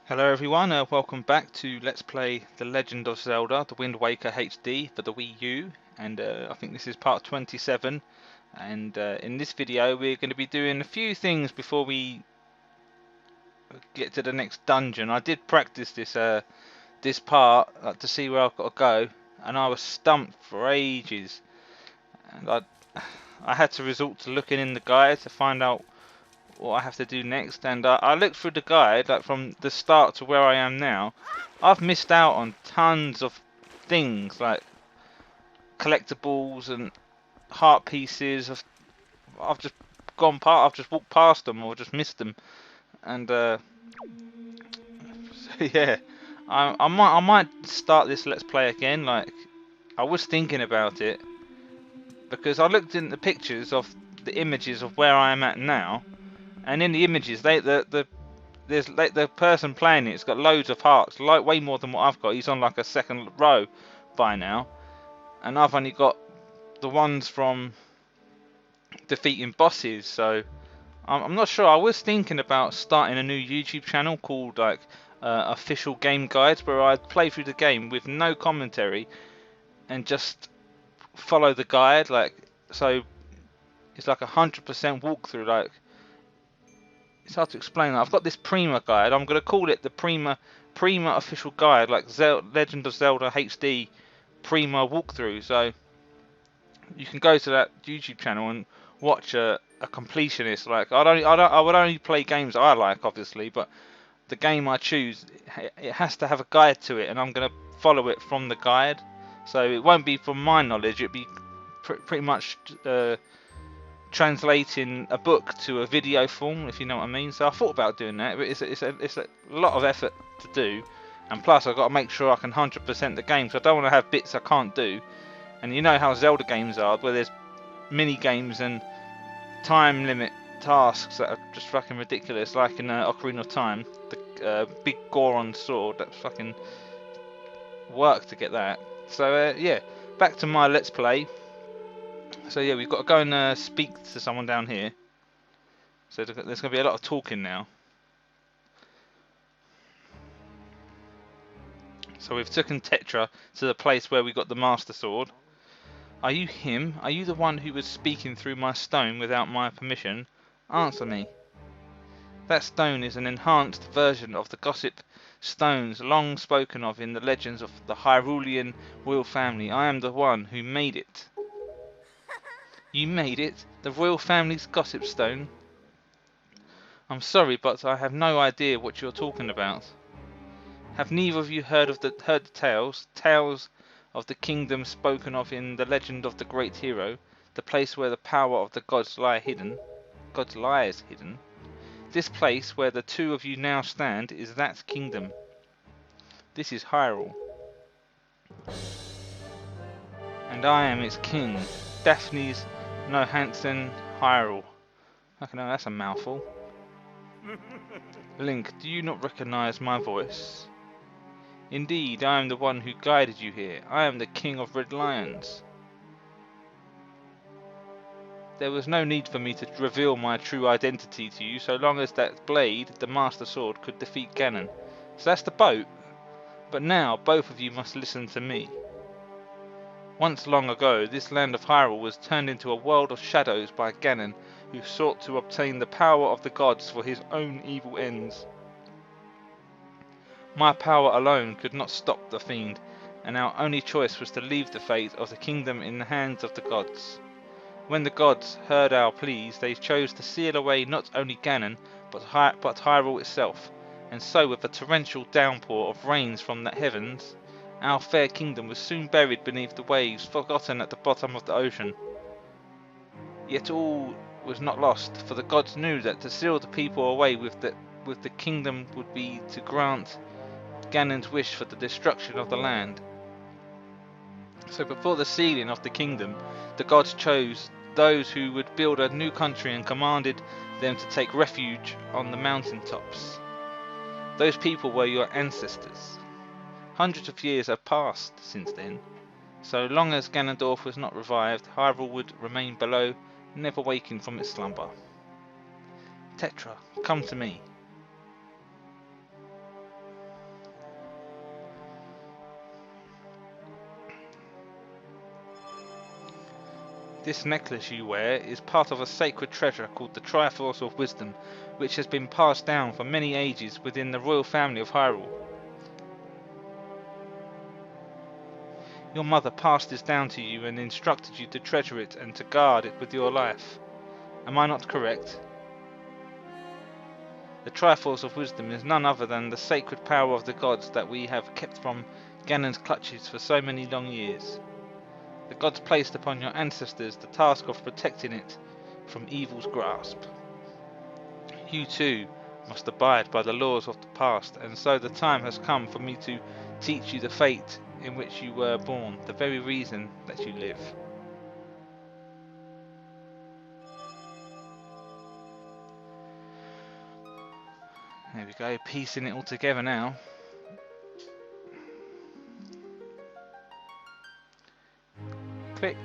Hello everyone, welcome back to Let's Play The Legend of Zelda, The Wind Waker HD for the Wii U, and I think this is part 27, and in this video we're going to be doing a few things before we get to the next dungeon. I did practice this part to see where I've got to go, and I was stumped for ages, and I had to resort to looking in the guide to find out what I have to do next, and I looked through the guide, like from the start to where I am now. I've missed out on tons of things like collectibles and heart pieces. I've just I've just walked past them or just missed them, and so yeah, I might start this Let's Play again. Like I was thinking about it because I looked in the pictures of the images of where I am at now, and in the images there's like the person playing it's got loads of hearts, like way more than what I've got. He's on like a second row by now, and I've only got the ones from defeating bosses. So I'm not sure. I was thinking about starting a new YouTube channel called like Official Game Guides, where I'd play through the game with no commentary and just follow the guide. Like so, it's like 100% walkthrough. Like it's hard to explain. I've got this Prima guide. I'm gonna call it the Prima official guide, like Legend of Zelda HD Prima walkthrough. So you can go to that YouTube channel and watch a completionist. Like I would only play games I like, obviously, but the game I choose, it has to have a guide to it, and I'm gonna follow it from the guide. So it won't be from my knowledge. It'll be pretty much translating a book to a video form, if you know what I mean. So I thought about doing that, but it's a lot of effort to do, and plus I've got to make sure I can 100% the game. So I don't want to have bits I can't do. And you know how Zelda games are, where there's mini games and time limit tasks that are just fucking ridiculous, like in Ocarina of Time, the big Goron sword. That's fucking work to get that. So yeah, back to my Let's Play. So yeah, we've got to go and speak to someone down here. So there's going to be a lot of talking now. So we've taken Tetra to the place where we got the Master Sword. Are you him? Are you the one who was speaking through my stone without my permission? Answer me. That stone is an enhanced version of the gossip stones long spoken of in the legends of the Hyrulean royal family. I am the one who made it. You made it? The royal family's gossip stone? I'm sorry, but I have no idea what you're talking about. Have neither of you heard the tales of the kingdom spoken of in the legend of the great hero, the place where the power of the gods lies hidden? This place where the two of you now stand is that kingdom. This is Hyrule, and I am its king. Daphne's no Hansen Hyrule. Okay, no, that's a mouthful. Link, do you not recognize my voice? Indeed, I am the one who guided you here. I am the King of Red Lions. There was no need for me to reveal my true identity to you so long as that blade, the Master Sword, could defeat Ganon. So that's the boat. But now, both of you must listen to me. Once long ago, this land of Hyrule was turned into a world of shadows by Ganon, who sought to obtain the power of the gods for his own evil ends. My power alone could not stop the fiend, and our only choice was to leave the fate of the kingdom in the hands of the gods. When the gods heard our pleas, they chose to seal away not only Ganon, but Hyrule itself, and so with a torrential downpour of rains from the heavens, our fair kingdom was soon buried beneath the waves, forgotten at the bottom of the ocean. Yet all was not lost, for the gods knew that to seal the people away with the kingdom would be to grant Ganon's wish for the destruction of the land. So before the sealing of the kingdom, the gods chose those who would build a new country and commanded them to take refuge on the mountain tops. Those people were your ancestors. Hundreds of years have passed since then. So long as Ganondorf was not revived, Hyrule would remain below, never waking from its slumber. Tetra, come to me. This necklace you wear is part of a sacred treasure called the Triforce of Wisdom, which has been passed down for many ages within the royal family of Hyrule. Your mother passed this down to you and instructed you to treasure it and to guard it with your life. Am I not correct? The Triforce of Wisdom is none other than the sacred power of the gods that we have kept from Ganon's clutches for so many long years. The gods placed upon your ancestors the task of protecting it from evil's grasp. You too must abide by the laws of the past, and so the time has come for me to teach you the fate in which you were born, the very reason that you live. There we go, piecing it all together now. Click.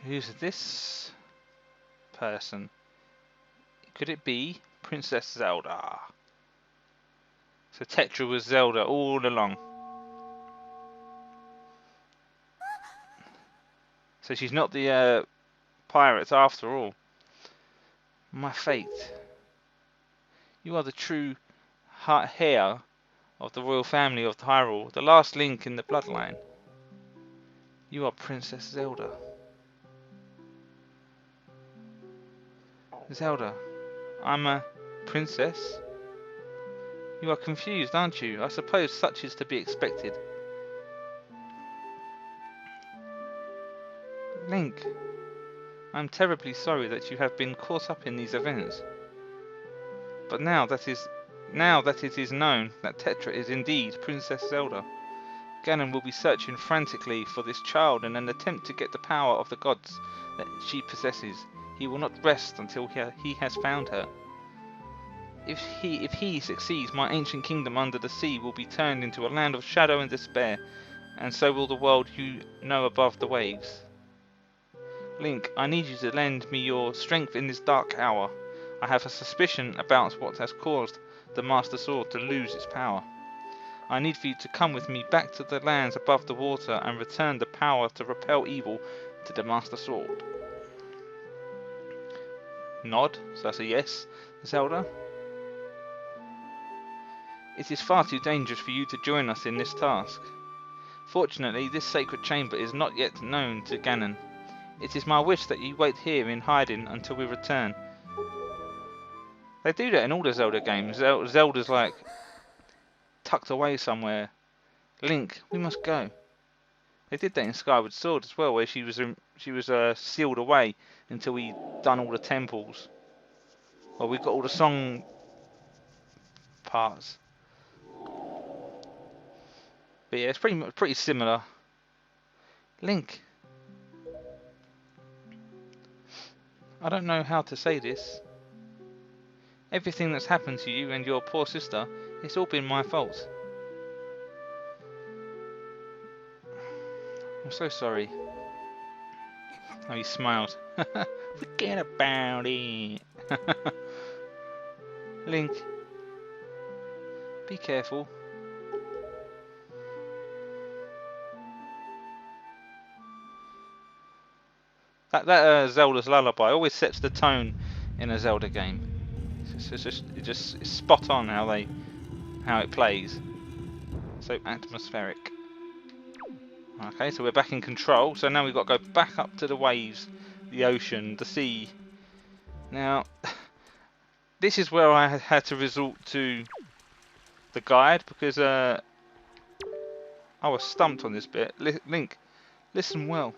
Who's this person? Could it be Princess Zelda? So Tetra was Zelda all along. So she's not the pirates after all. My fate. You are the true heir of the royal family of Hyrule, the last link in the bloodline. You are Princess Zelda. Zelda, I'm a princess? You are confused, aren't you? I suppose such is to be expected. Link, I'm terribly sorry that you have been caught up in these events. But now that it is known that Tetra is indeed Princess Zelda, Ganon will be searching frantically for this child in an attempt to get the power of the gods that she possesses. He will not rest until he has found her. If he succeeds, my ancient kingdom under the sea will be turned into a land of shadow and despair, and so will the world you know above the waves. Link, I need you to lend me your strength in this dark hour. I have a suspicion about what has caused the Master Sword to lose its power. I need for you to come with me back to the lands above the water and return the power to repel evil to the Master Sword. Nod, so that's a yes, Zelda. It is far too dangerous for you to join us in this task. Fortunately, this sacred chamber is not yet known to Ganon. It is my wish that you wait here in hiding until we return. They do that in all the Zelda games. Zelda's like tucked away somewhere. Link, we must go. They did that in Skyward Sword as well, where she was sealed away until we done all the temples. Well, we got all the song parts. But yeah, it's pretty similar. Link, I don't know how to say this. Everything that's happened to you and your poor sister, it's all been my fault. I'm so sorry. Oh, he smiled. Forget about it. Link, be careful. That Zelda's lullaby always sets the tone in a Zelda game. It's spot on how it plays. So atmospheric. Okay, so we're back in control. So now we've got to go back up to the waves, the ocean, the sea. Now, this is where I had to resort to the guide because I was stumped on this bit. Link, listen well.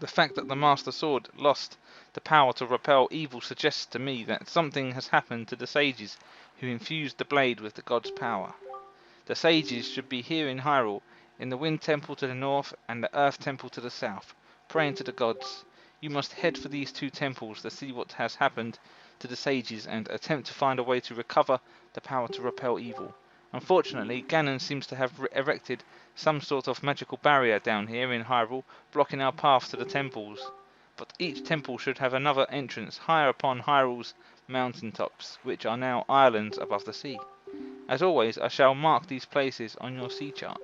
The fact that the Master Sword lost the power to repel evil suggests to me that something has happened to the sages who infused the blade with the god's power. The sages should be here in Hyrule, in the Wind Temple to the north and the Earth Temple to the south, praying to the gods. You must head for these two temples to see what has happened to the sages and attempt to find a way to recover the power to repel evil. Unfortunately, Ganon seems to have erected some sort of magical barrier down here in Hyrule, blocking our path to the temples. but each temple should have another entrance higher upon Hyrule's mountaintops, which are now islands above the sea. As always, I shall mark these places on your sea chart.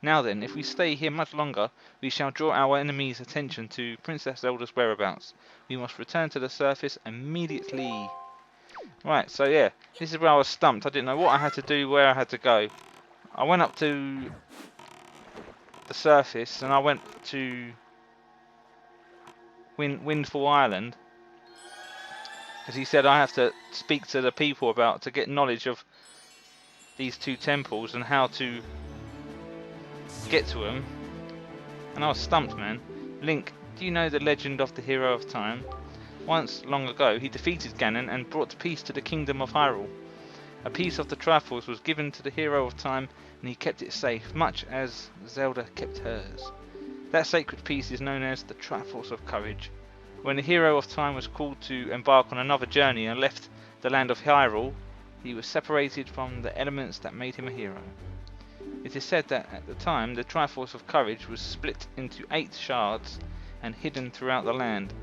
Now then, if we stay here much longer, we shall draw our enemy's attention to Princess Zelda's whereabouts. We must return to the surface immediately. Right, so yeah, this is where I was stumped. I didn't know what I had to do, where I had to go. I went up to the surface and I went to Windfall Island, because he said I have to speak to the people to get knowledge of these two temples and how to get to them. And I was stumped, man. Link, do you know the legend of the Hero of Time? Once, long ago, he defeated Ganon and brought peace to the kingdom of Hyrule. A piece of the Triforce was given to the Hero of Time and he kept it safe, much as Zelda kept hers. That sacred piece is known as the Triforce of Courage. When the Hero of Time was called to embark on another journey and left the land of Hyrule, he was separated from the elements that made him a hero. It is said that at the time the Triforce of Courage was split into 8 shards and hidden throughout the land.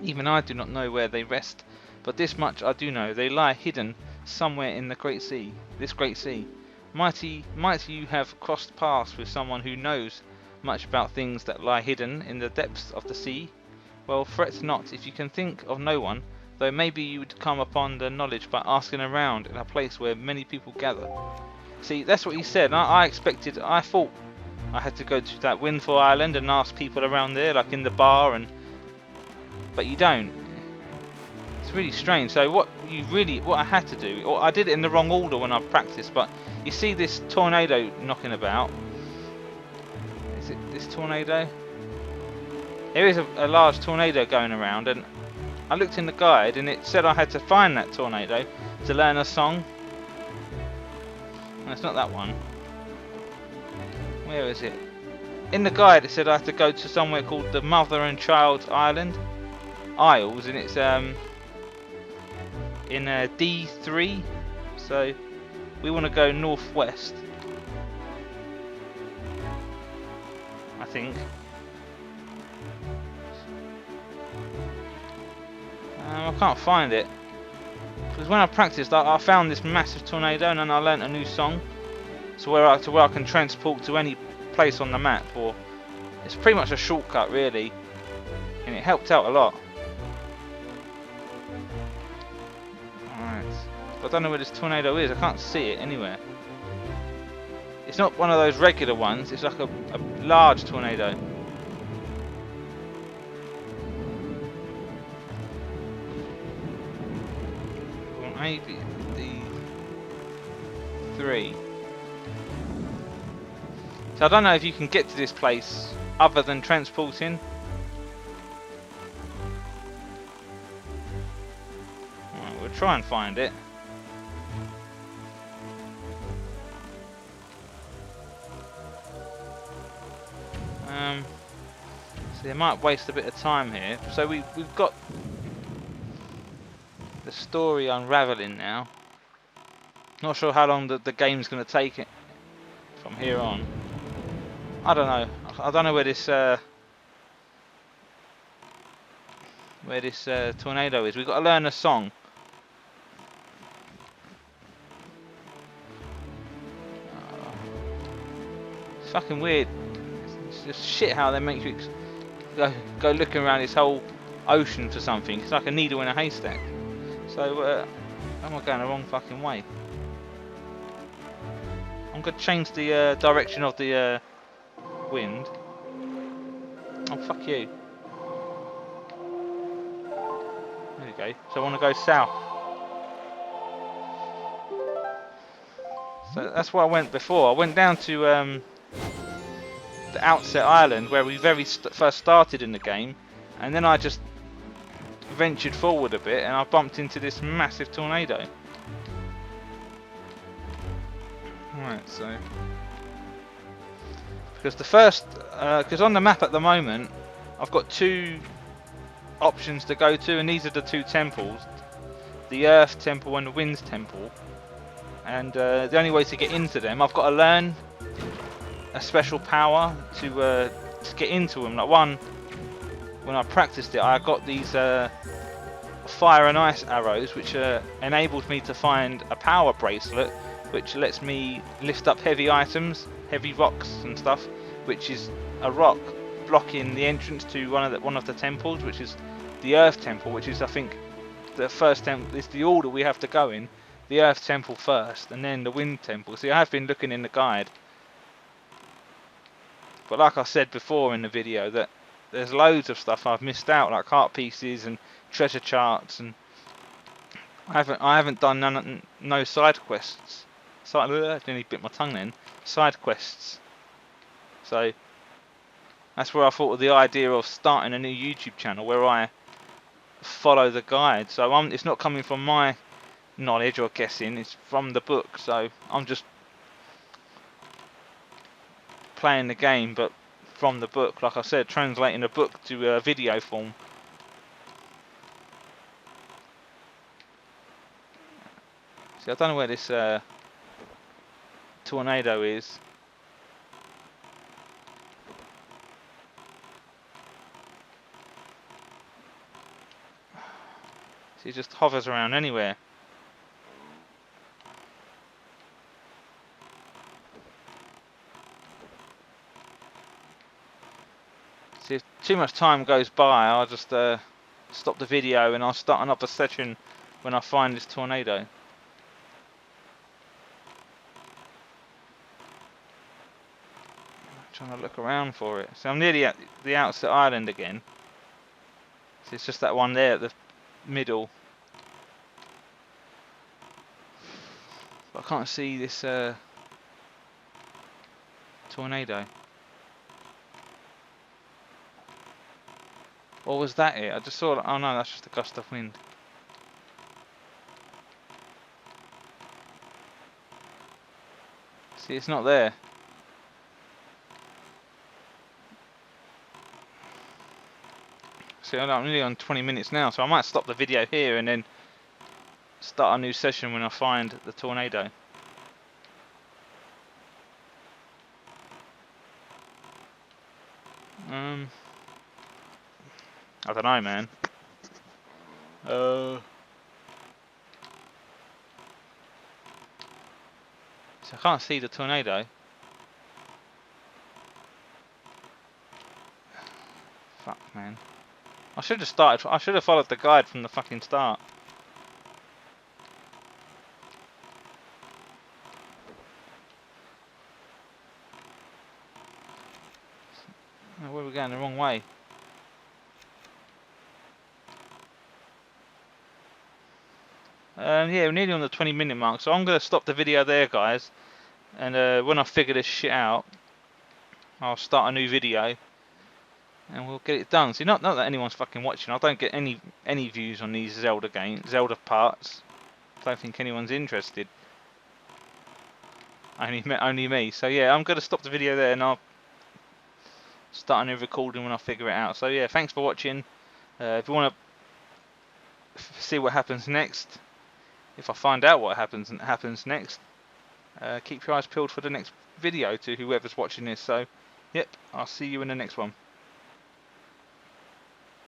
Even I do not know where they rest, but this much I do know: they lie hidden somewhere in the Great Sea. This Great Sea. Might you have crossed paths with someone who knows much about things that lie hidden in the depths of the sea? Well, fret not if you can think of no one, though maybe you would come upon the knowledge by asking around in a place where many people gather. See, that's what he said. I thought I had to go to that Windfall Island and ask people around there, like in the bar, but you don't. It's really strange. So what I had to do, or I did it in the wrong order when I practiced, but you see this tornado knocking about. Is it this tornado? There is a large tornado going around, and I looked in the guide and it said I had to find that tornado to learn a song. No, it's not that one. Where is it? In the guide it said I had to go to somewhere called the Mother and Child Isles, and it's in D3, so we want to go northwest, I think. I can't find it, because when I practiced I found this massive tornado and then I learnt a new song to where I can transport to any place on the map, or it's pretty much a shortcut really, and it helped out a lot. Alright, I don't know where this tornado is. I can't see it anywhere. It's not one of those regular ones, it's like a large tornado. Maybe D3. So I don't know if you can get to this place other than transporting. Alright, we'll try and find it. So I might waste a bit of time here. So we've got the story unraveling now. Not sure how long the game's going to take it from here on. I don't know. I don't know where this tornado is. We've got to learn a song. It's fucking weird. It's just shit how they make you go looking around this whole ocean for something. It's like a needle in a haystack. So, am I going the wrong fucking way? I'm going to change the direction of the wind. Oh, fuck you. There we go. So I want to go south. So that's where I went before. I went down to the Outset Island where we first started in the game, and then I just ventured forward a bit and I bumped into this massive tornado. Right, so because on the map at the moment I've got 2 options to go to, and these are the 2 temples, the Earth Temple and the Winds Temple, and the only way to get into them, I've got to learn a special power to get into them. Like one when I practiced it, I got these fire and ice arrows, which enabled me to find a power bracelet, which lets me lift up heavy items, heavy rocks and stuff, which is a rock blocking the entrance to one of the temples, which is the Earth Temple, which is, I think, the first temple. It's the order we have to go in: the Earth Temple first, and then the Wind Temple. See, I have been looking in the guide, but like I said before in the video, that there's loads of stuff I've missed out, like heart pieces and treasure charts, and I haven't done no side quests. I nearly bit my tongue then. Side quests. So that's where I thought of the idea of starting a new YouTube channel where I follow the guide. So it's not coming from my knowledge or guessing, it's from the book. So I'm just playing the game, but from the book, like I said, translating the book to video form. See, I don't know where this tornado is. See, it just hovers around anywhere. See, if too much time goes by, I'll just stop the video and I'll start another session when I find this tornado. Trying to look around for it. So I'm nearly at the outset island again. So it's just that one there at the middle. But I can't see this tornado. Or was that it? I just saw. Oh no, that's just a gust of wind. See, it's not there. See, I'm nearly on 20 minutes now, so I might stop the video here and then start a new session when I find the tornado. I don't know, man. So I can't see the tornado. Fuck, man. I should have followed the guide from the fucking start. Oh, where are we going? The wrong way. Yeah, we're nearly on the 20-minute mark, so I'm going to stop the video there, guys. And when I figure this shit out, I'll start a new video. And we'll get it done. See, not that anyone's fucking watching. I don't get any views on these Zelda parts. I don't think anyone's interested. Only me. So yeah, I'm gonna stop the video there, and I'll start a new recording when I figure it out. So yeah, thanks for watching. If you want to see what happens next, if I find out what happens next, keep your eyes peeled for the next video to whoever's watching this. So, yep, I'll see you in the next one.